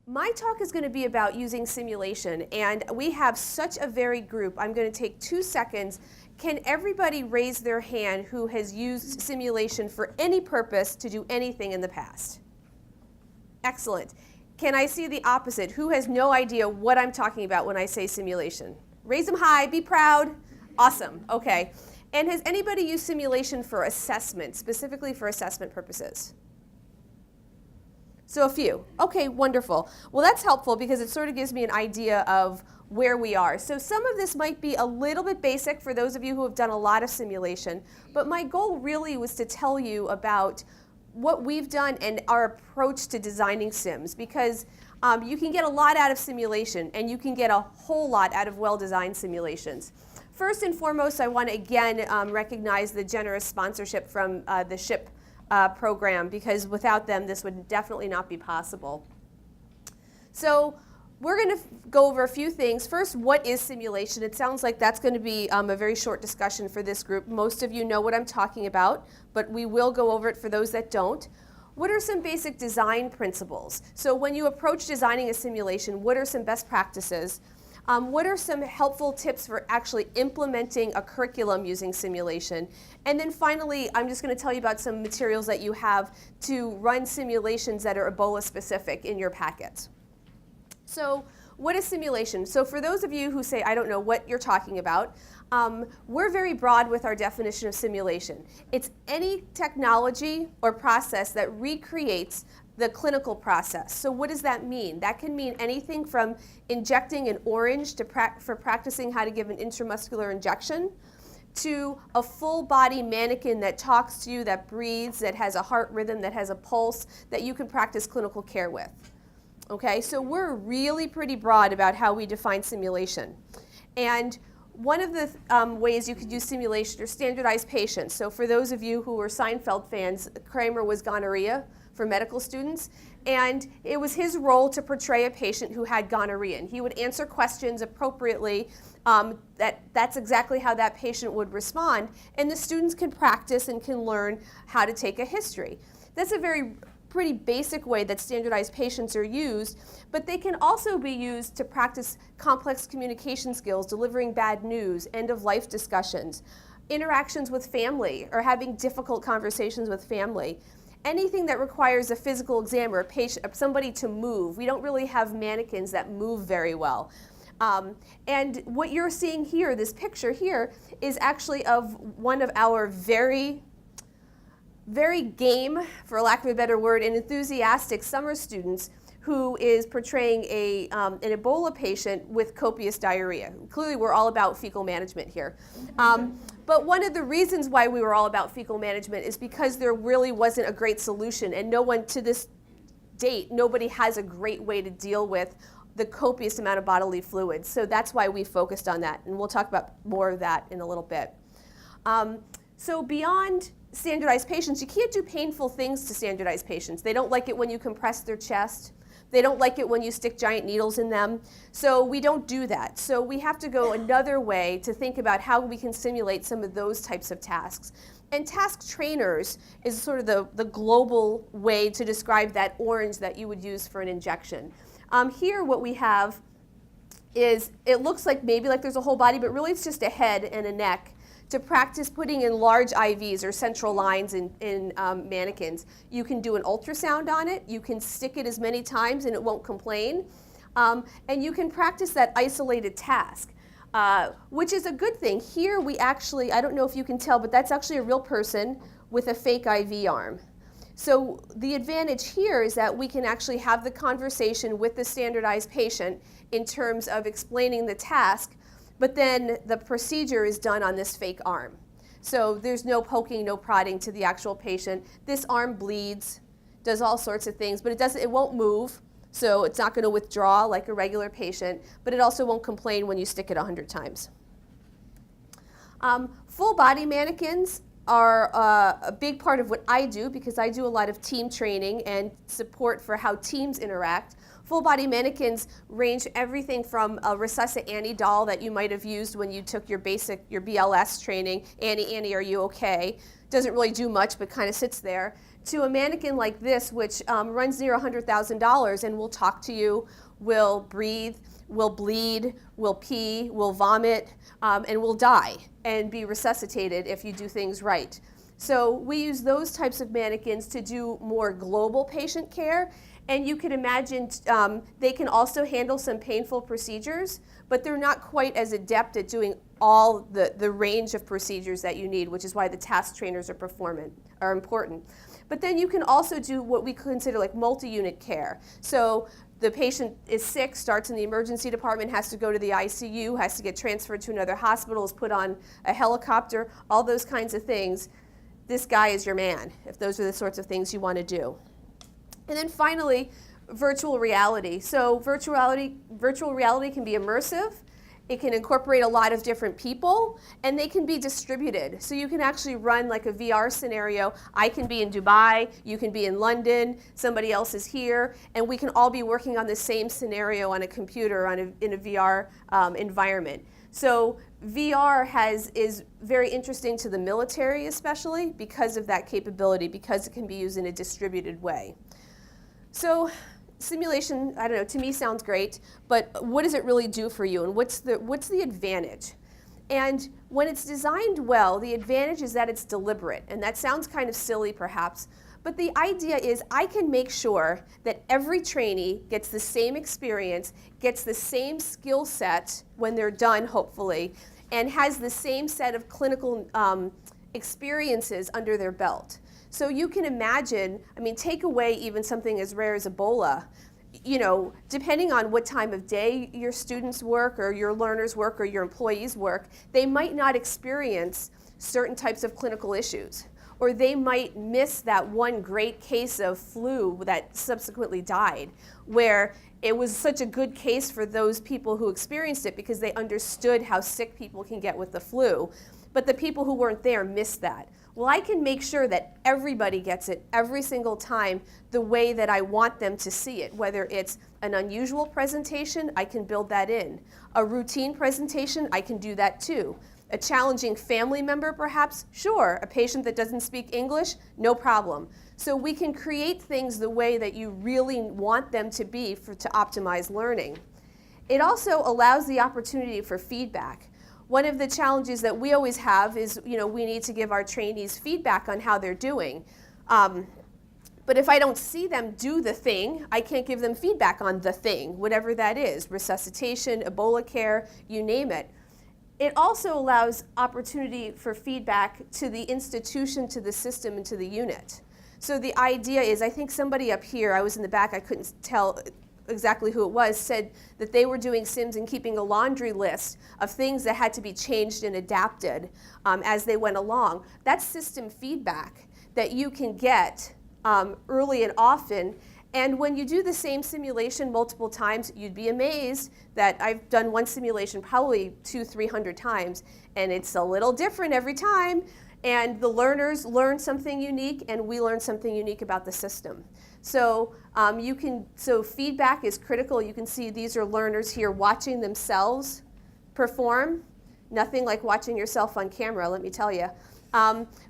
My talk is going to be about using simulation, and we have such a varied group. I'm going to take 2 seconds. Can everybody raise their hand who has used simulation for any purpose to do anything in the past? Excellent. Can I see the opposite? Who has no idea what I'm talking about when I say simulation? Raise them high, be proud. Awesome, okay. And has anybody used simulation for assessment, specifically for assessment purposes? So a few. Okay, wonderful. Well, that's helpful because it sort of gives me an idea of where we are. So some of this might be a little bit basic for those of you who have done a lot of simulation, but my goal really was to tell you about what we've done and our approach to designing sims, because you can get a lot out of simulation and you can get a whole lot out of well-designed simulations. First and foremost, I want to again recognize the generous sponsorship from the SHIP program, because without them this would definitely not be possible. So we're going to go over a few things. First, what is simulation? It sounds like that's going to be a very short discussion for this group. Most of you know what I'm talking about, but we will go over it for those that don't. What are some basic design principles? So when you approach designing a simulation, what are some best practices? What are some helpful tips for actually implementing a curriculum using simulation? And then finally, I'm just going to tell you about some materials that you have to run simulations that are Ebola specific in your packets. So what is simulation? So for those of you who say, I don't know what you're talking about, we're very broad with our definition of simulation. It's any technology or process that recreates the clinical process. So what does that mean? That can mean anything from injecting an orange for practicing how to give an intramuscular injection, to a full body mannequin that talks to you, that breathes, that has a heart rhythm, that has a pulse, that you can practice clinical care with. Okay, so we're really pretty broad about how we define simulation. And one of the ways you could use simulation are standardized patients. So for those of you who are Seinfeld fans, Kramer was gonorrhea for medical students, and it was his role to portray a patient who had gonorrhea, and he would answer questions appropriately. That's exactly how that patient would respond, and the students can practice and can learn how to take a history. That's a pretty basic way that standardized patients are used, but they can also be used to practice complex communication skills, delivering bad news, end-of-life discussions, interactions with family, or having difficult conversations with family. Anything that requires a physical exam or somebody to move. We don't really have mannequins that move very well. And what you're seeing here, this picture here, is actually of one of our very game, for lack of a better word, and enthusiastic summer students who is portraying an Ebola patient with copious diarrhea. Clearly we're all about fecal management here. But one of the reasons why we were all about fecal management is because there really wasn't a great solution, and no one to this date, nobody has a great way to deal with the copious amount of bodily fluids. So that's why we focused on that, and we'll talk about more of that in a little bit. So beyond standardized patients, you can't do painful things to standardized patients. They don't like it when you compress their chest. They don't like it when you stick giant needles in them. So we don't do that. So we have to go another way to think about how we can simulate some of those types of tasks. And task trainers is sort of the global way to describe that orange that you would use for an injection. Here what we have is, it looks like maybe like there's a whole body, but really it's just a head and a neck, to practice putting in large IVs or central lines in mannequins. You can do an ultrasound on it, you can stick it as many times and it won't complain, and you can practice that isolated task, which is a good thing. Here we actually, I don't know if you can tell, but that's actually a real person with a fake IV arm. So the advantage here is that we can actually have the conversation with the standardized patient in terms of explaining the task, but then the procedure is done on this fake arm. So there's no poking, no prodding to the actual patient. This arm bleeds, does all sorts of things, but it won't move, so it's not going to withdraw like a regular patient, but it also won't complain when you stick it 100 times. Full body mannequins are a big part of what I do, because I do a lot of team training and support for how teams interact. Full body mannequins range everything from a Resusci Annie doll that you might have used when you took your BLS training, Annie, Annie, are you okay? Doesn't really do much, but kind of sits there, to a mannequin like this, which runs near $100,000 and will talk to you, will breathe, will bleed, will pee, will vomit, and will die and be resuscitated if you do things right. So we use those types of mannequins to do more global patient care. And you can imagine they can also handle some painful procedures, but they're not quite as adept at doing all the range of procedures that you need, which is why the task trainers are important. But then you can also do what we consider like multi-unit care. So the patient is sick, starts in the emergency department, has to go to the ICU, has to get transferred to another hospital, is put on a helicopter, all those kinds of things. This guy is your man, if those are the sorts of things you want to do. And then finally, virtual reality. So virtual reality can be immersive. It can incorporate a lot of different people, and they can be distributed. So you can actually run like a VR scenario. I can be in Dubai, you can be in London, somebody else is here, and we can all be working on the same scenario on a computer in a VR environment. So VR is very interesting to the military especially because of that capability, because it can be used in a distributed way. So simulation, I don't know, to me sounds great, but what does it really do for you, and what's the advantage? And when it's designed well, the advantage is that it's deliberate, and that sounds kind of silly perhaps, but the idea is I can make sure that every trainee gets the same experience, gets the same skill set when they're done, hopefully, and has the same set of clinical experiences under their belt. So you can imagine, I mean, take away even something as rare as Ebola. You know, depending on what time of day your students work or your learners work or your employees work, they might not experience certain types of clinical issues. Or they might miss that one great case of flu that subsequently died, where it was such a good case for those people who experienced it because they understood how sick people can get with the flu. But the people who weren't there missed that. Well, I can make sure that everybody gets it every single time the way that I want them to see it. Whether it's an unusual presentation, I can build that in. A routine presentation, I can do that too. A challenging family member, perhaps? Sure. A patient that doesn't speak English? No problem. So we can create things the way that you really want them to be to optimize learning. It also allows the opportunity for feedback. One of the challenges that we always have is, you know, we need to give our trainees feedback on how they're doing. But if I don't see them do the thing, I can't give them feedback on the thing, whatever that is, resuscitation, Ebola care, you name it. It also allows opportunity for feedback to the institution, to the system, and to the unit. So the idea is, I think somebody up here, I was in the back, I couldn't tell exactly who it was, said that they were doing sims and keeping a laundry list of things that had to be changed and adapted as they went along. That's system feedback that you can get early and often. And when you do the same simulation multiple times, you'd be amazed that I've done one simulation probably 200-300 times, and it's a little different every time. And the learners learn something unique, and we learn something unique about the system. So so feedback is critical. You can see these are learners here watching themselves perform. Nothing like watching yourself on camera, let me tell you.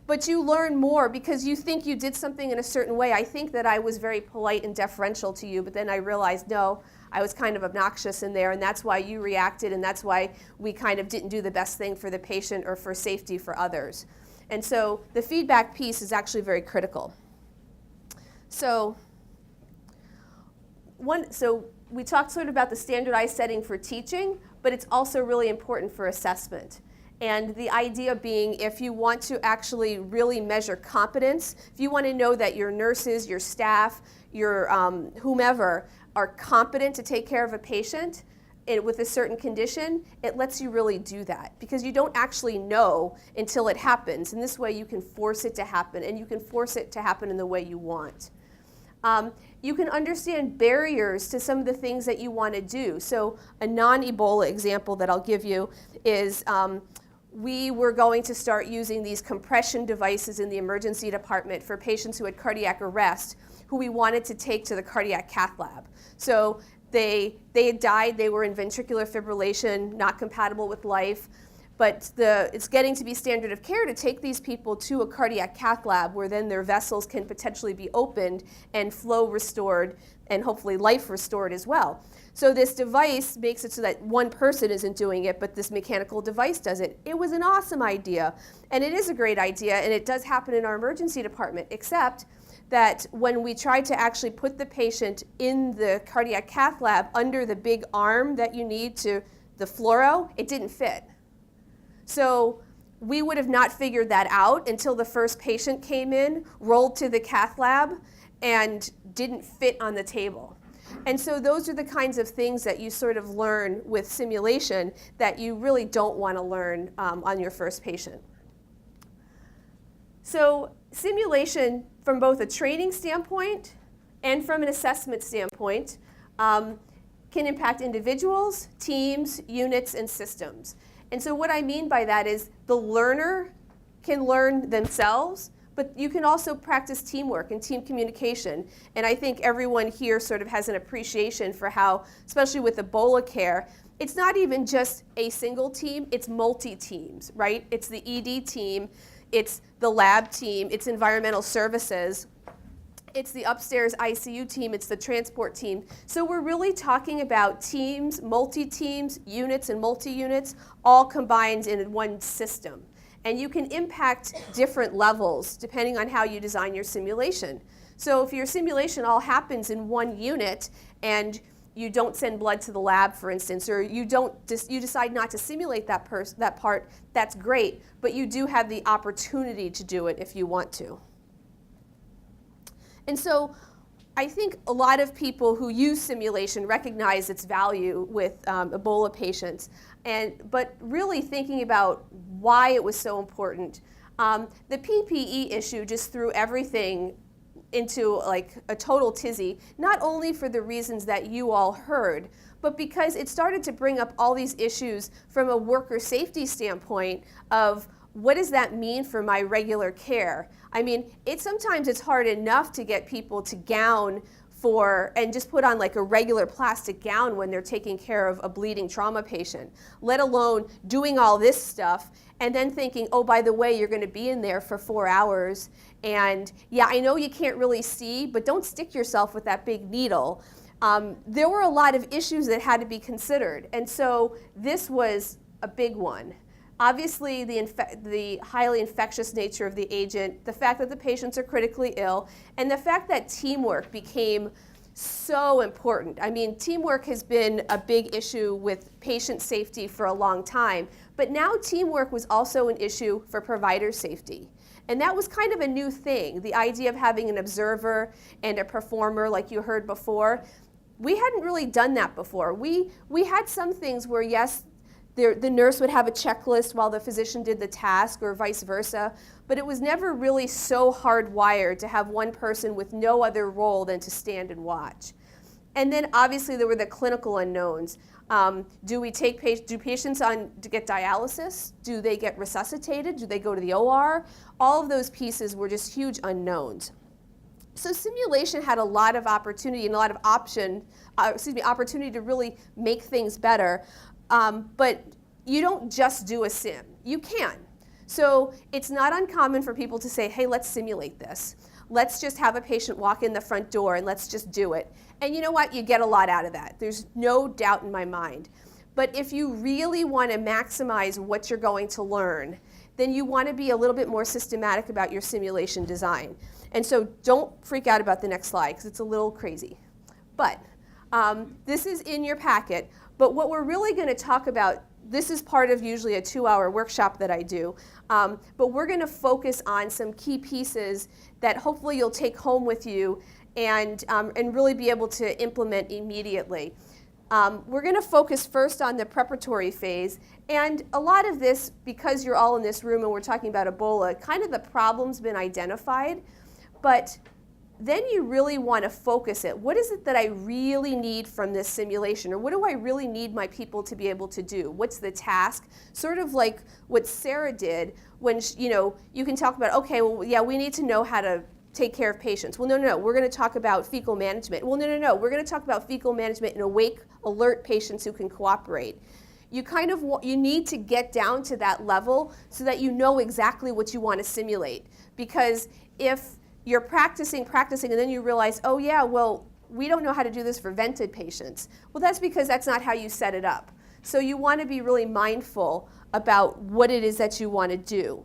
But you learn more because you think you did something in a certain way. I think that I was very polite and deferential to you, but then I realized, no, I was kind of obnoxious in there, and that's why you reacted, and that's why we kind of didn't do the best thing for the patient or for safety for others. And so the feedback piece is actually very critical. So we talked sort of about the standardized setting for teaching, but it's also really important for assessment. And the idea being, if you want to actually really measure competence, if you want to know that your nurses, your staff, your whomever are competent to take care of a patient with a certain condition, it lets you really do that because you don't actually know until it happens. And this way you can force it to happen, and you can force it to happen in the way you want. You can understand barriers to some of the things that you want to do. So a non-Ebola example that I'll give you is we were going to start using these compression devices in the emergency department for patients who had cardiac arrest, who we wanted to take to the cardiac cath lab. So they had died, they were in ventricular fibrillation, not compatible with life. But it's getting to be standard of care to take these people to a cardiac cath lab where then their vessels can potentially be opened and flow restored and hopefully life restored as well. So this device makes it so that one person isn't doing it, but this mechanical device does it. It was an awesome idea, and it is a great idea, and it does happen in our emergency department, except that when we tried to actually put the patient in the cardiac cath lab under the big arm that you need to the fluoro, it didn't fit. So we would have not figured that out until the first patient came in, rolled to the cath lab, and didn't fit on the table. And so those are the kinds of things that you sort of learn with simulation that you really don't want to learn on your first patient. So simulation, from both a training standpoint and from an assessment standpoint, can impact individuals, teams, units, and systems. And so what I mean by that is the learner can learn themselves, but you can also practice teamwork and team communication. And I think everyone here sort of has an appreciation for how, especially with Ebola care, it's not even just a single team, it's multi-teams, right? It's the ED team, it's the lab team, it's environmental services, it's the upstairs ICU team, it's the transport team. So we're really talking about teams, multi-teams, units, and multi-units, all combined in one system. And you can impact different levels depending on how you design your simulation. So if your simulation all happens in one unit and you don't send blood to the lab, for instance, or you decide not to simulate that part, that's great, but you do have the opportunity to do it if you want to. And so I think a lot of people who use simulation recognize its value with Ebola patients, but really thinking about why it was so important. The PPE issue just threw everything into like a total tizzy, not only for the reasons that you all heard, but because it started to bring up all these issues from a worker safety standpoint of what does that mean for my regular care? I mean, sometimes it's hard enough to get people to gown and just put on like a regular plastic gown when they're taking care of a bleeding trauma patient, let alone doing all this stuff and then thinking, oh, by the way, you're going to be in there for 4 hours. And yeah, I know you can't really see, but don't stick yourself with that big needle. There were a lot of issues that had to be considered. And so this was a big one. Obviously, the highly infectious nature of the agent, the fact that the patients are critically ill, and the fact that teamwork became so important. I mean, teamwork has been a big issue with patient safety for a long time, but now teamwork was also an issue for provider safety. And that was kind of a new thing, the idea of having an observer and a performer like you heard before. We hadn't really done that before. We had some things where, yes, the nurse would have a checklist while the physician did the task or vice versa, but it was never really so hardwired to have one person with no other role than to stand and watch. And then obviously there were the clinical unknowns. Do patients to get dialysis? Do they get resuscitated? Do they go to the OR? All of those pieces were just huge unknowns. So simulation had a lot of opportunity and a lot of opportunity to really make things better. But you don't just do a sim. You can. So it's not uncommon for people to say, hey, let's simulate this. Let's just have a patient walk in the front door and let's just do it. And you know what? You get a lot out of that. There's no doubt in my mind. But if you really want to maximize what you're going to learn, then you want to be a little bit more systematic about your simulation design. And so don't freak out about the next slide because it's a little crazy. But this is in your packet. But what we're really going to talk about, this is part of usually a 2-hour workshop that I do, but we're going to focus on some key pieces that hopefully you'll take home with you and really be able to implement immediately. We're going to focus first on the preparatory phase, and a lot of this, because you're all in this room and we're talking about Ebola, kind of the problem's been identified, but then you really want to focus it. What is it that I really need from this simulation? Or what do I really need my people to be able to do? What's the task? Sort of like what Sarah did when, you can talk about, okay, well, yeah, we need to know how to take care of patients. Well, no, we're going to talk about fecal management. Well, no, we're going to talk about fecal management in awake, alert patients who can cooperate. you need to get down to that level so that you know exactly what you want to simulate. Because if you're practicing, and then you realize, oh yeah, well, we don't know how to do this for vented patients. Well, that's because that's not how you set it up. So you want to be really mindful about what it is that you want to do.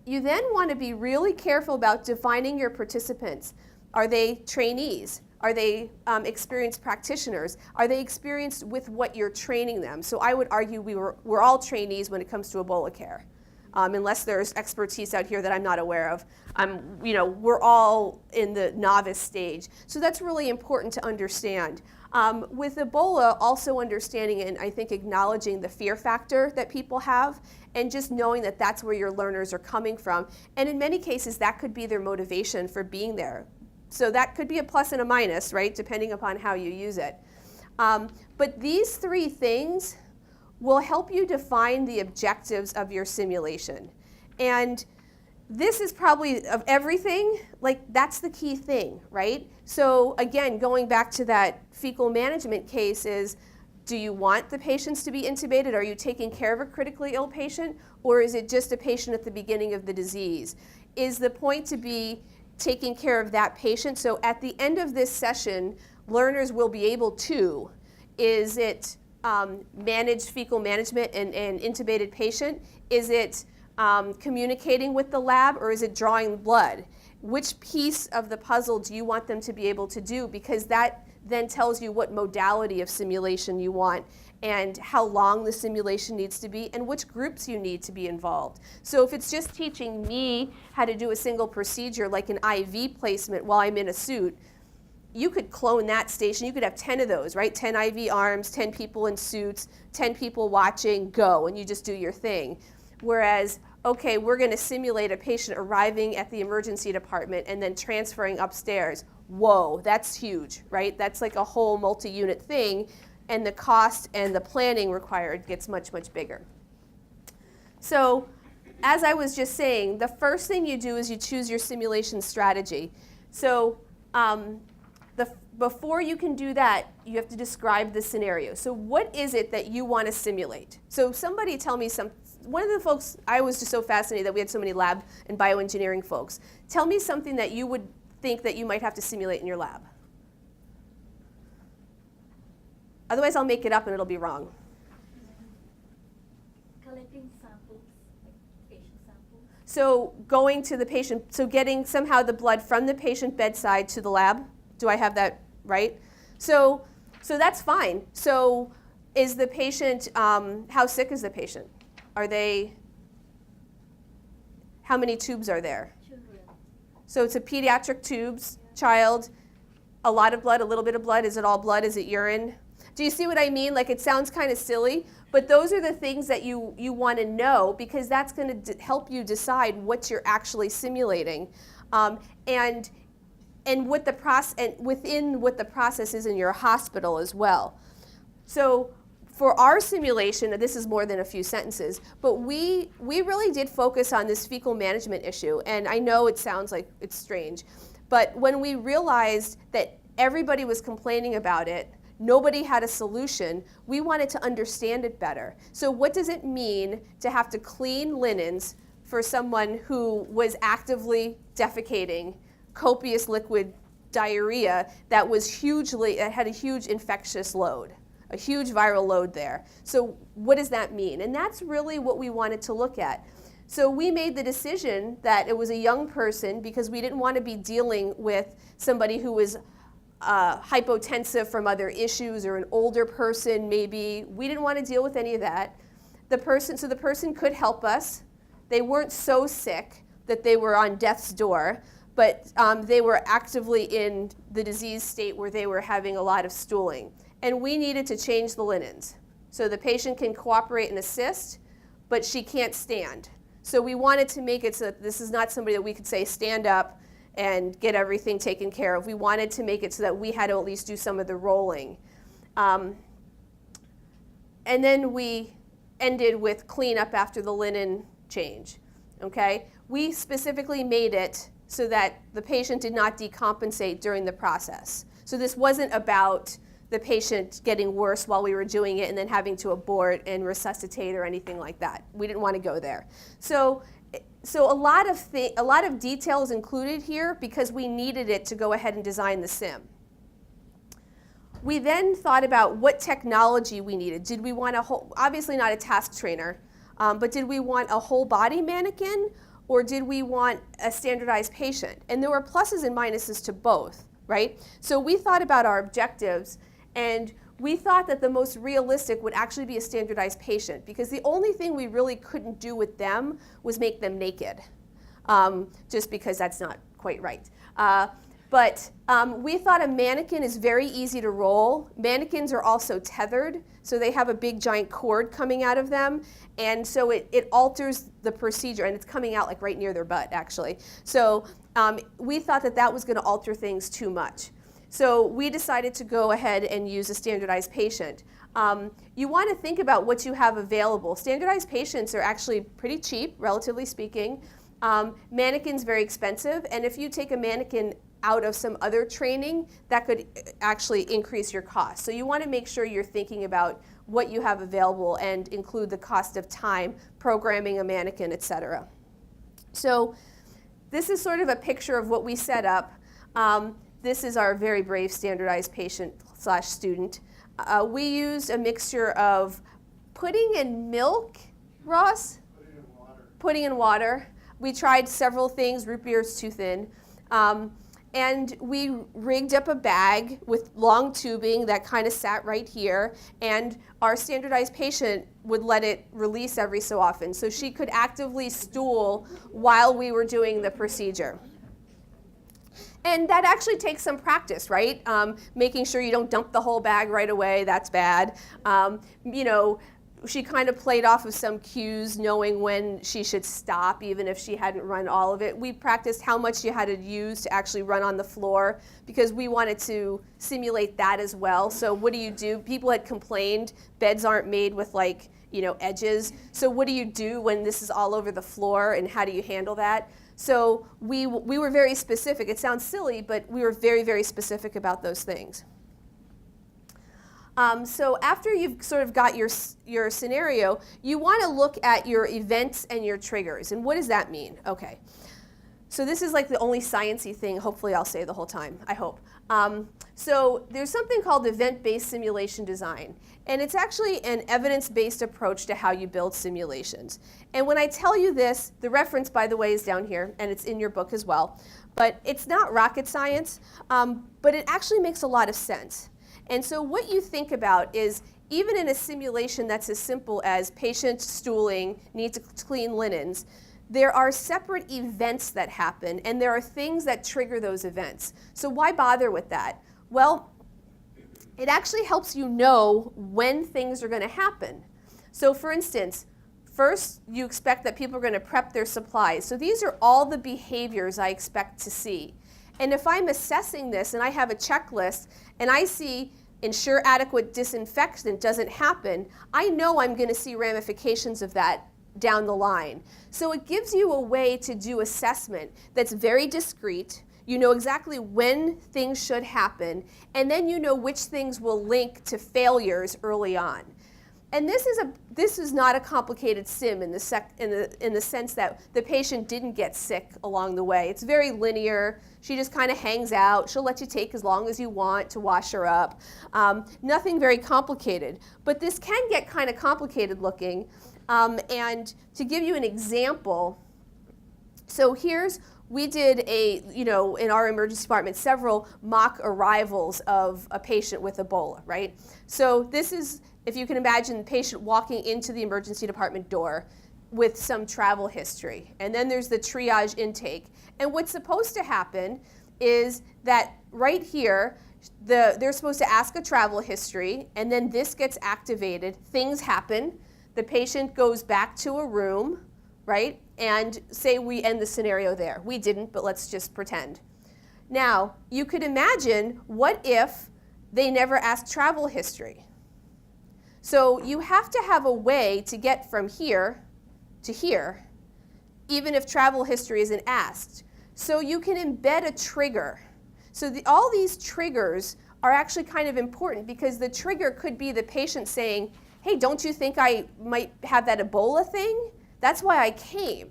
You then want to be really careful about defining your participants. Are they trainees? Are they experienced practitioners? Are they experienced with what you're training them? So I would argue we're all trainees when it comes to Ebola care, unless there's expertise out here that I'm not aware of. We're all in the novice stage. So that's really important to understand. With Ebola, also understanding and I think acknowledging the fear factor that people have, and just knowing that that's where your learners are coming from. And in many cases, that could be their motivation for being there. So that could be a plus and a minus, right, depending upon how you use it. But these three things will help you define the objectives of your simulation. And this is probably, of everything, like that's the key thing, right? So again, going back to that fecal management case is, do you want the patients to be intubated? Are you taking care of a critically ill patient? Or is it just a patient at the beginning of the disease? Is the point to be taking care of that patient? So at the end of this session, learners will be able to, is it managed fecal management and intubated patient? Is it communicating with the lab, or is it drawing blood? Which piece of the puzzle do you want them to be able to do? Because that then tells you what modality of simulation you want and how long the simulation needs to be and which groups you need to be involved. So if it's just teaching me how to do a single procedure like an IV placement while I'm in a suit, you could clone that station. You could have 10 of those, right? 10 IV arms, 10 people in suits, 10 people watching, go, and you just do your thing. Whereas, okay, we're going to simulate a patient arriving at the emergency department and then transferring upstairs. Whoa, that's huge, right? That's like a whole multi-unit thing, and the cost and the planning required gets much, much bigger. So, as I was just saying, the first thing you do is you choose your simulation strategy. So, before you can do that, you have to describe the scenario. So what is it that you want to simulate? So somebody tell me one of the folks, I was just so fascinated that we had so many lab and bioengineering folks. Tell me something that you would think that you might have to simulate in your lab. Otherwise, I'll make it up and it'll be wrong. Collecting samples, like patient samples. So going to the patient, so getting somehow the blood from the patient bedside to the lab. Do I have that right? So that's fine. So is the patient, how sick is the patient? How many tubes are there? Children. So it's a pediatric tubes, child, a lot of blood, a little bit of blood. Is it all blood? Is it urine? Do you see what I mean? Like, it sounds kind of silly, but those are the things that you want to know, because that's going to help you decide what you're actually simulating. And what the process, and within what the process is in your hospital as well. So for our simulation, and this is more than a few sentences, but we really did focus on this fecal management issue. And I know it sounds like it's strange, but when we realized that everybody was complaining about it, nobody had a solution, we wanted to understand it better. So what does it mean to have to clean linens for someone who was actively defecating copious liquid diarrhea that was had a huge infectious load, a huge viral load there? So what does that mean? And that's really what we wanted to look at. So we made the decision that it was a young person, because we didn't want to be dealing with somebody who was hypotensive from other issues, or an older person maybe. We didn't want to deal with any of that. So the person could help us. They weren't so sick that they were on death's door, but they were actively in the disease state where they were having a lot of stooling. And we needed to change the linens. So the patient can cooperate and assist, but she can't stand. So we wanted to make it so that this is not somebody that we could say, stand up and get everything taken care of. We wanted to make it so that we had to at least do some of the rolling. And then we ended with cleanup after the linen change, okay? We specifically made it so that the patient did not decompensate during the process. So this wasn't about the patient getting worse while we were doing it and then having to abort and resuscitate or anything like that. We didn't want to go there. So a lot of details included here because we needed it to go ahead and design the sim. We then thought about what technology we needed. Did we want obviously not a task trainer, but did we want a whole body mannequin or did we want a standardized patient? And there were pluses and minuses to both, right? So we thought about our objectives and we thought that the most realistic would actually be a standardized patient because the only thing we really couldn't do with them was make them naked, just because that's not quite right. But we thought a mannequin is very easy to roll. Mannequins are also tethered, so they have a big giant cord coming out of them, and so it alters the procedure, and it's coming out like right near their butt, actually. So we thought that was going to alter things too much. So we decided to go ahead and use a standardized patient. You want to think about what you have available. Standardized patients are actually pretty cheap, relatively speaking. Mannequins very expensive, and if you take a mannequin out of some other training, that could actually increase your cost. So you want to make sure you're thinking about what you have available and include the cost of time, programming a mannequin, etc. So this is sort of a picture of what we set up. This is our very brave standardized patient/student. We used a mixture of pudding and milk, Ross? Pudding and water. Pudding and water. We tried several things. Root beer is too thin. And we rigged up a bag with long tubing that kind of sat right here, and our standardized patient would let it release every so often. So she could actively stool while we were doing the procedure. And that actually takes some practice, right? Making sure you don't dump the whole bag right away, that's bad. She kind of played off of some cues, knowing when she should stop, even if she hadn't run all of it. We practiced how much you had to use to actually run on the floor, because we wanted to simulate that as well. So what do? People had complained beds aren't made with edges. So what do you do when this is all over the floor, and how do you handle that? So we were very specific. It sounds silly, but we were very, very specific about those things. So after you've sort of got your scenario, you want to look at your events and your triggers. And what does that mean? Okay. So this is like the only sciencey thing, hopefully I'll say the whole time, I hope. So there's something called event-based simulation design. And it's actually an evidence-based approach to how you build simulations. And when I tell you this, the reference, by the way, is down here, and it's in your book as well. But it's not rocket science, but it actually makes a lot of sense. And so what you think about is, even in a simulation that's as simple as patient stooling, need to clean linens, there are separate events that happen, and there are things that trigger those events. So why bother with that? Well, it actually helps you know when things are going to happen. So for instance, first you expect that people are going to prep their supplies. So these are all the behaviors I expect to see. And if I'm assessing this and I have a checklist and I see ensure adequate disinfection doesn't happen, I know I'm going to see ramifications of that down the line. So it gives you a way to do assessment that's very discrete. You know exactly when things should happen, and then you know which things will link to failures early on. And this is not a complicated sim in the sense that the patient didn't get sick along the way. It's very linear. She just kind of hangs out. She'll let you take as long as you want to wash her up. Nothing very complicated. But this can get kind of complicated looking. And to give you an example, so we did in our emergency department, several mock arrivals of a patient with Ebola, right? So this is, if you can imagine, the patient walking into the emergency department door with some travel history. And then there's the triage intake. And what's supposed to happen is that right here, they're supposed to ask a travel history, and then this gets activated. Things happen. The patient goes back to a room, right? And say we end the scenario there. We didn't, but let's just pretend. Now, you could imagine, what if they never asked travel history? So you have to have a way to get from here to here, even if travel history isn't asked. So you can embed a trigger. So all these triggers are actually kind of important because the trigger could be the patient saying, hey, don't you think I might have that Ebola thing? That's why I came.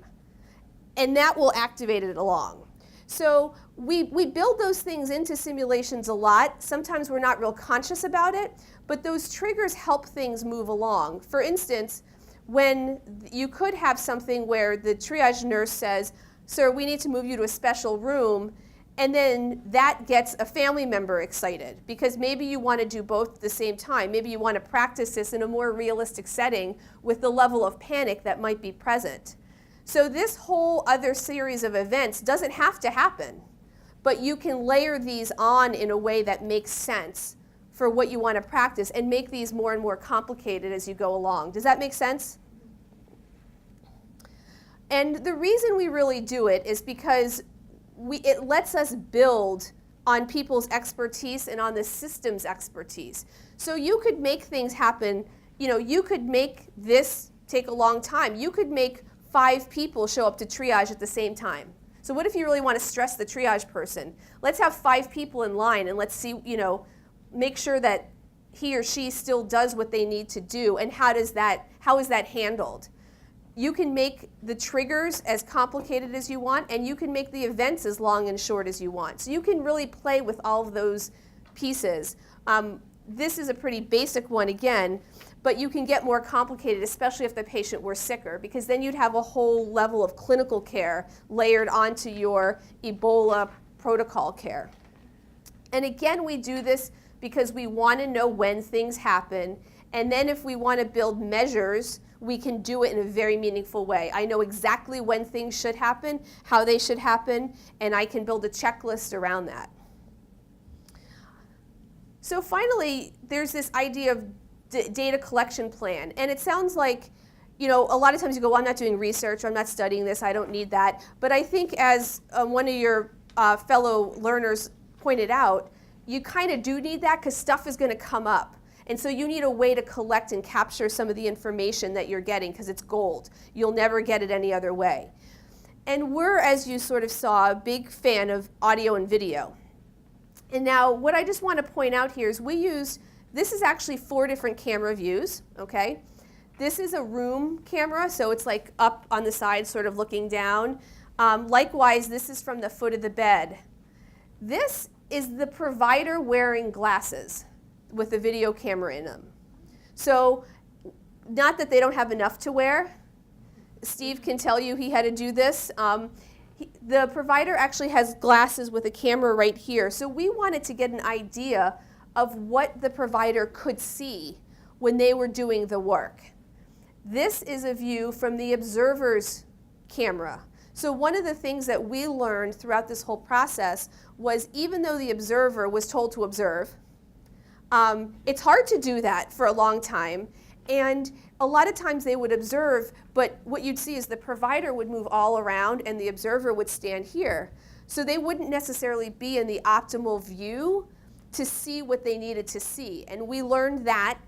And that will activate it along. So we build those things into simulations a lot. Sometimes we're not real conscious about it, but those triggers help things move along. For instance, when you could have something where the triage nurse says, sir, we need to move you to a special room, and then that gets a family member excited because maybe you want to do both at the same time. Maybe you want to practice this in a more realistic setting with the level of panic that might be present. So this whole other series of events doesn't have to happen, but you can layer these on in a way that makes sense for what you want to practice and make these more and more complicated as you go along. Does that make sense? And the reason we really do it is because it lets us build on people's expertise and on the system's expertise. So you could make things happen, you could make this take a long time. You could make 5 people show up to triage at the same time. So what if you really want to stress the triage person? Let's have 5 people in line and let's see, make sure that he or she still does what they need to do, and how is that handled? You can make the triggers as complicated as you want, and you can make the events as long and short as you want. So you can really play with all of those pieces. This is a pretty basic one again, but you can get more complicated, especially if the patient were sicker, because then you'd have a whole level of clinical care layered onto your Ebola protocol care. And again, we do this because we want to know when things happen, and then if we want to build measures, we can do it in a very meaningful way. I know exactly when things should happen, how they should happen, and I can build a checklist around that. So finally, there's this idea of data collection plan, and it sounds like, a lot of times you go, well, I'm not doing research, or I'm not studying this, I don't need that. But I think as one of your fellow learners pointed out, you kind of do need that because stuff is going to come up. And so you need a way to collect and capture some of the information that you're getting because it's gold. You'll never get it any other way. And we're, as you sort of saw, a big fan of audio and video. And now what I just want to point out here is this is actually 4 different camera views, okay? This is a room camera, so it's like up on the side, sort of looking down. Likewise, this is from the foot of the bed. This is the provider wearing glasses with a video camera in them. So not that they don't have enough to wear. Steve can tell you he had to do this. The provider actually has glasses with a camera right here. So we wanted to get an idea of what the provider could see when they were doing the work. This is a view from the observer's camera. So one of the things that we learned throughout this whole process was even though the observer was told to observe, it's hard to do that for a long time, and a lot of times they would observe, but what you'd see is the provider would move all around and the observer would stand here. So they wouldn't necessarily be in the optimal view to see what they needed to see, and we learned that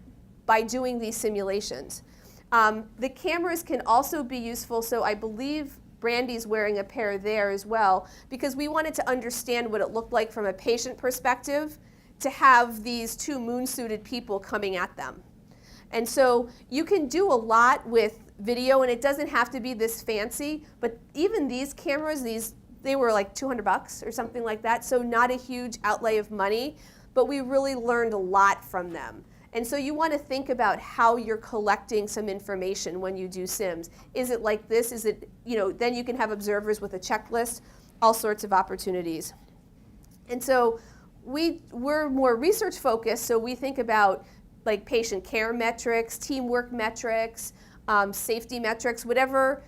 by doing these simulations. The cameras can also be useful, so I believe Brandy's wearing a pair there as well, because we wanted to understand what it looked like from a patient perspective to have these 2 moon-suited people coming at them. And so you can do a lot with video, and it doesn't have to be this fancy, but even these cameras, they were like $200 or something like that, so not a huge outlay of money, but we really learned a lot from them. And so you want to think about how you're collecting some information when you do sims. Is it like this? Is it, then you can have observers with a checklist, all sorts of opportunities. And so we're more research focused, so we think about like patient care metrics, teamwork metrics, safety metrics, whatever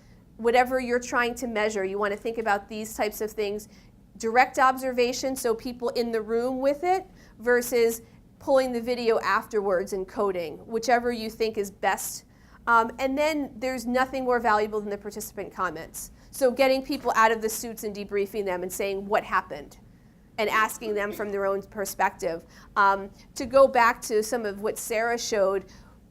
you're trying to measure. You want to think about these types of things. Direct observation, so people in the room with it, versus pulling the video afterwards and coding, whichever you think is best. And then there's nothing more valuable than the participant comments. So getting people out of the suits and debriefing them and saying what happened and asking them from their own perspective. To go back to some of what Sarah showed,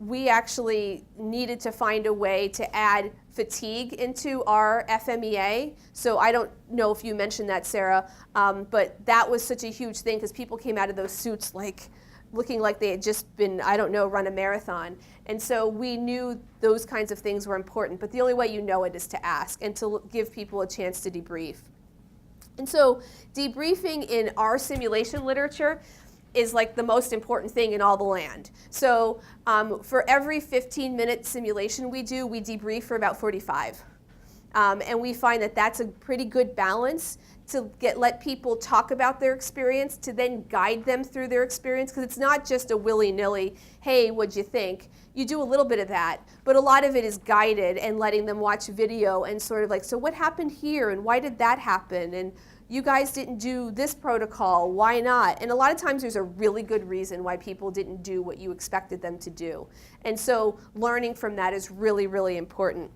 we actually needed to find a way to add fatigue into our FMEA. So I don't know if you mentioned that, Sarah, but that was such a huge thing because people came out of those suits like looking like they had just been, I don't know, run a marathon. And so we knew those kinds of things were important, but the only way you know it is to ask and to give people a chance to debrief. And so debriefing in our simulation literature is like the most important thing in all the land. So for every 15-minute simulation we do, we debrief for about 45. And we find that that's a pretty good balance to let people talk about their experience, to then guide them through their experience, because it's not just a willy-nilly, hey, what'd you think? You do a little bit of that, but a lot of it is guided and letting them watch video and sort of like, so what happened here and why did that happen? And you guys didn't do this protocol, why not? And a lot of times there's a really good reason why people didn't do what you expected them to do. And so learning from that is really, really important.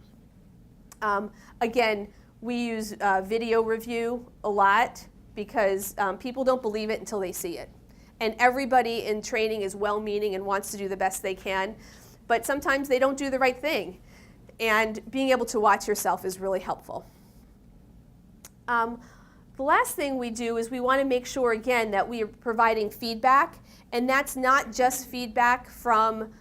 Again, we use video review a lot because people don't believe it until they see it. And everybody in training is well-meaning and wants to do the best they can, but sometimes they don't do the right thing. And being able to watch yourself is really helpful. The last thing we do is we want to make sure, again, that we are providing feedback, and that's not just feedback from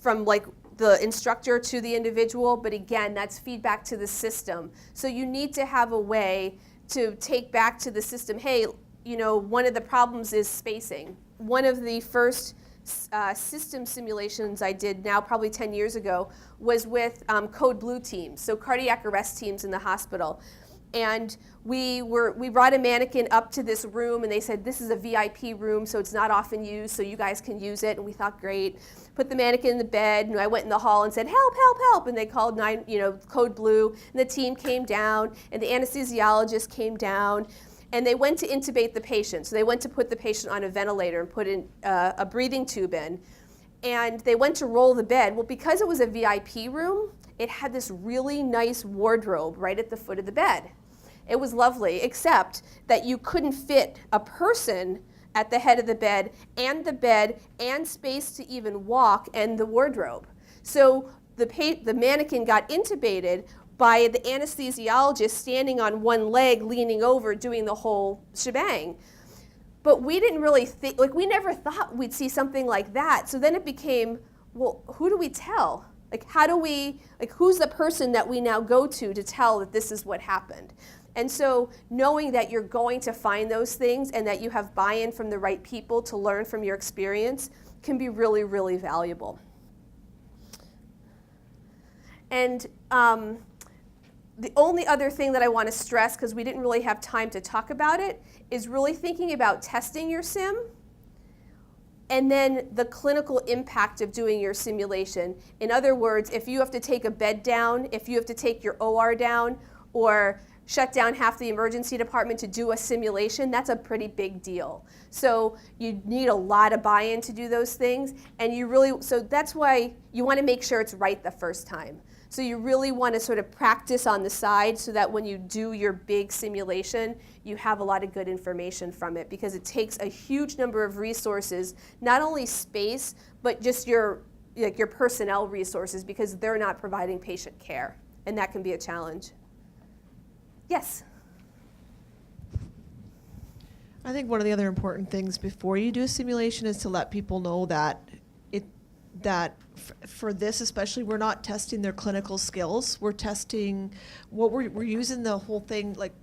like the instructor to the individual, but again, that's feedback to the system. So you need to have a way to take back to the system, hey, you know, one of the problems is spacing. One of the first system simulations I did now probably 10 years ago was with code blue teams, so cardiac arrest teams in the hospital. And we brought a mannequin up to this room, and they said, this is a VIP room, so it's not often used, so you guys can use it. And we thought, great. Put the mannequin in the bed, and I went in the hall and said, help, help, help. And they called code blue, and the team came down, and the anesthesiologist came down, and they went to intubate the patient. So they went to put the patient on a ventilator and put in a breathing tube in. And they went to roll the bed. Well, because it was a VIP room, it had this really nice wardrobe right at the foot of the bed. It was lovely, except that you couldn't fit a person at the head of the bed and space to even walk and the wardrobe. So the mannequin got intubated by the anesthesiologist standing on one leg, leaning over, doing the whole shebang. But we didn't really think, like we never thought we'd see something like that. So then it became, well, who do we tell? Like how do we, like who's the person that we now go to tell that this is what happened? And so knowing that you're going to find those things and that you have buy-in from the right people to learn from your experience can be really, really valuable. And the only other thing that I want to stress, because we didn't really have time to talk about it, is really thinking about testing your sim and then the clinical impact of doing your simulation. In other words, if you have to take a bed down, if you have to take your OR down, or shut down half the emergency department to do a simulation, that's a pretty big deal. So you need a lot of buy-in to do those things, and so that's why you want to make sure it's right the first time. So you really want to sort of practice on the side so that when you do your big simulation, you have a lot of good information from it, because it takes a huge number of resources, not only space, but just your personnel resources, because they're not providing patient care, and that can be a challenge. Yes? I think one of the other important things before you do a simulation is to let people know that for this especially, we're not testing their clinical skills. We're testing what we're using the whole thing. Like,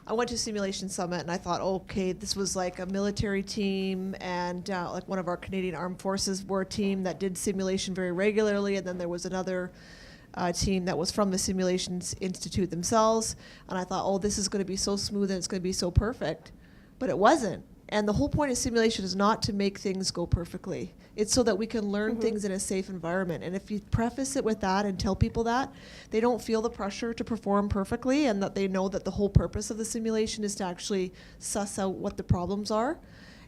I went to Simulation Summit and I thought, okay, this was like a military team, and like one of our Canadian Armed Forces were a team that did simulation very regularly, and then there was another team that was from the Simulations Institute themselves, and I thought, oh, this is going to be so smooth and it's going to be so perfect, but it wasn't. And the whole point of simulation is not to make things go perfectly. It's so that we can learn things in a safe environment. And if you preface it with that and tell people that, they don't feel the pressure to perform perfectly, and that they know that the whole purpose of the simulation is to actually suss out what the problems are,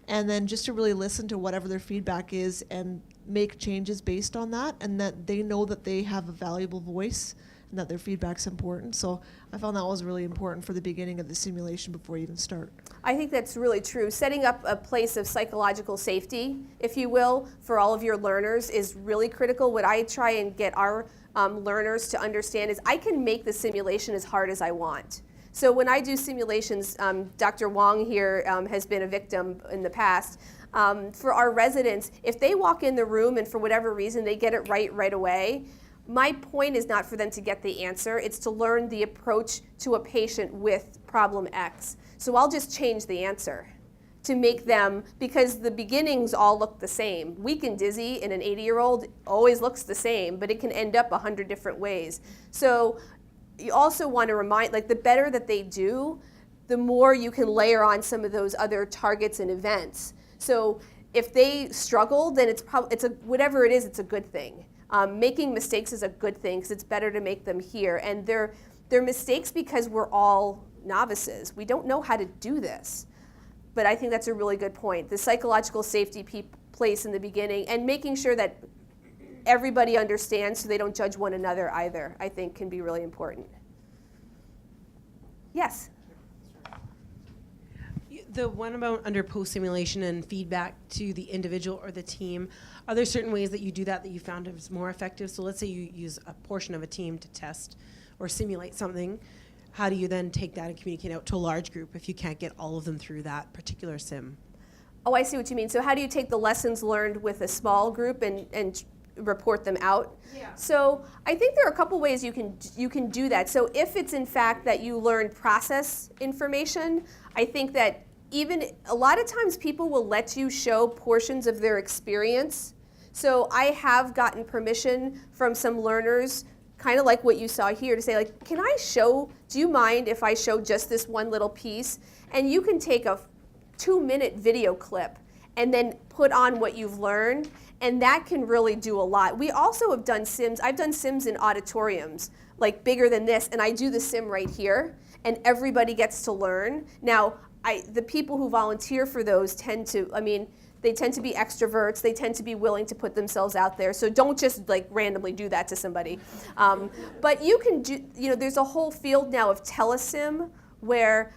and then just to really listen to whatever their feedback is and make changes based on that, and that they know that they have a valuable voice and that their feedback's important. So I found that was really important for the beginning of the simulation before you even start. I think that's really true. Setting up a place of psychological safety, if you will, for all of your learners is really critical. What I try and get our learners to understand is I can make the simulation as hard as I want. So when I do simulations, Dr. Wong here has been a victim in the past. For our residents, if they walk in the room and for whatever reason they get it right away, my point is not for them to get the answer, it's to learn the approach to a patient with problem X. So I'll just change the answer to make them, because the beginnings all look the same. Weak and dizzy in an 80-year-old always looks the same, but it can end up 100 different ways. So you also want to remind, like the better that they do, the more you can layer on some of those other targets and events. So if they struggle, then whatever it is, it's a good thing. Making mistakes is a good thing because it's better to make them here. And they're mistakes because we're all novices. We don't know how to do this. But I think that's a really good point. The psychological safety place in the beginning and making sure that everybody understands so they don't judge one another either, I think can be really important. Yes? The one about under post-simulation and feedback to the individual or the team, are there certain ways that you do that you found is more effective? So let's say you use a portion of a team to test or simulate something. How do you then take that and communicate out to a large group if you can't get all of them through that particular sim? Oh, I see what you mean. So how do you take the lessons learned with a small group and report them out? Yeah. So I think there are a couple ways you can do that. So if it's in fact that you learned process information, I think that even a lot of times people will let you show portions of their experience. So I have gotten permission from some learners, kind of like what you saw here, to say like, can I show, do you mind if I show just this one little piece? And you can take a 2-minute video clip and then put on what you've learned, and that can really do a lot. We also have done sims. I've done sims in auditoriums, like bigger than this, and I do the sim right here, and everybody gets to learn. Now, the people who volunteer for those tend to be extroverts. They tend to be willing to put themselves out there. So don't just like randomly do that to somebody. But you can do, there's a whole field now of telesim where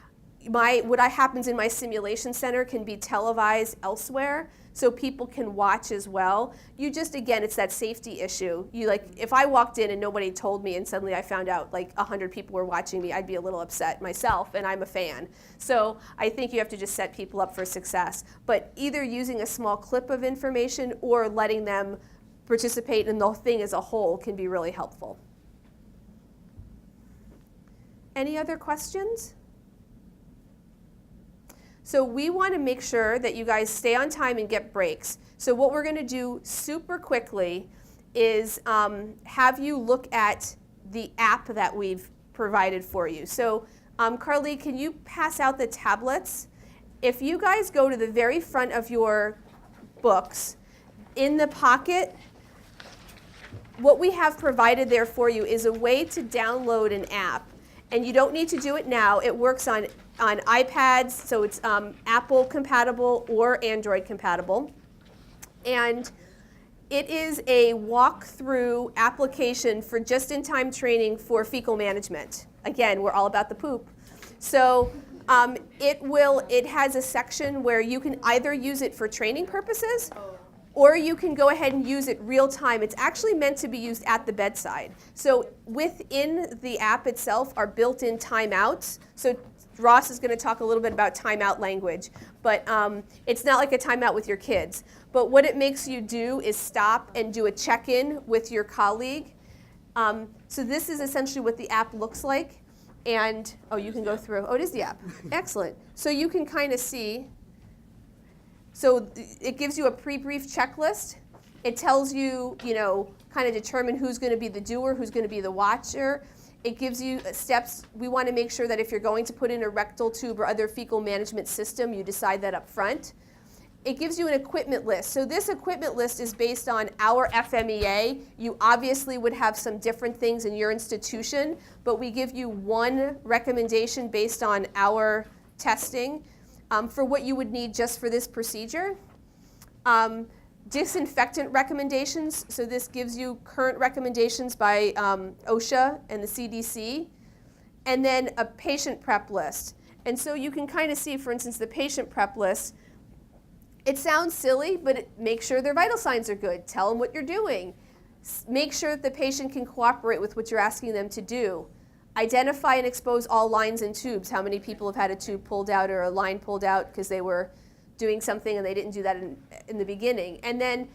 what happens in my simulation center can be televised elsewhere, so people can watch as well. Again, it's that safety issue. If I walked in and nobody told me and suddenly I found out like 100 people were watching me, I'd be a little upset myself, and I'm a fan. So I think you have to just set people up for success. But either using a small clip of information or letting them participate in the thing as a whole can be really helpful. Any other questions? So we want to make sure that you guys stay on time and get breaks. So what we're going to do super quickly is have you look at the app that we've provided for you. So Carly, can you pass out the tablets? If you guys go to the very front of your books, in the pocket, what we have provided there for you is a way to download an app. And you don't need to do it now. It works on iPads, so it's Apple compatible or Android compatible. And it is a walk-through application for just-in-time training for fecal management. Again, we're all about the poop. So it has a section where you can either use it for training purposes, or you can go ahead and use it real time. It's actually meant to be used at the bedside. So within the app itself are built-in timeouts. So Ross is going to talk a little bit about timeout language, but it's not like a timeout with your kids. But what it makes you do is stop and do a check-in with your colleague. So this is essentially what the app looks like. And, you can go through. Oh, it is the app. Excellent. So you can kind of see. So it gives you a pre-brief checklist. It tells you, kind of determine who's going to be the doer, who's going to be the watcher. It gives you steps. We want to make sure that if you're going to put in a rectal tube or other fecal management system, you decide that up front. It gives you an equipment list. So this equipment list is based on our FMEA. You obviously would have some different things in your institution, but we give you one recommendation based on our testing for what you would need just for this procedure. Disinfectant recommendations. So this gives you current recommendations by OSHA and the CDC. And then a patient prep list. And so you can kind of see, for instance, the patient prep list. It sounds silly, but make sure their vital signs are good. Tell them what you're doing. Make sure that the patient can cooperate with what you're asking them to do. Identify and expose all lines and tubes. How many people have had a tube pulled out or a line pulled out because they were doing something and they didn't do that in the beginning. And then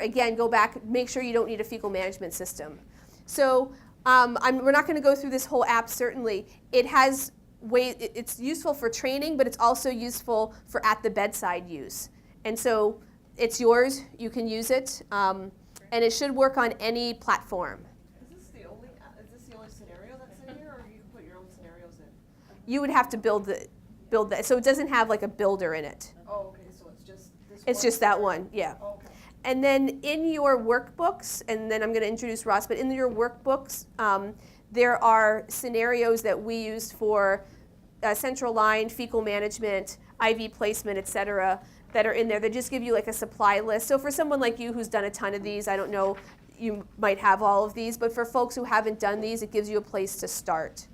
again, go back, make sure you don't need a fecal management system. So we're not going to go through this whole app, certainly. It's useful for training, but it's also useful for at the bedside use. And so it's yours, you can use it, and it should work on any platform. Is this the only scenario that's in here, or you can put your own scenarios in? You would have to build that, so it doesn't have like a builder in it. Oh, okay, so it's just this It's just that one, yeah. Oh, okay. And then in your workbooks, and then I'm going to introduce Ross, but in your workbooks, there are scenarios that we used for central line, fecal management, IV placement, et cetera, that are in there. They just give you like a supply list. So for someone like you who's done a ton of these, I don't know, you might have all of these, but for folks who haven't done these, it gives you a place to start.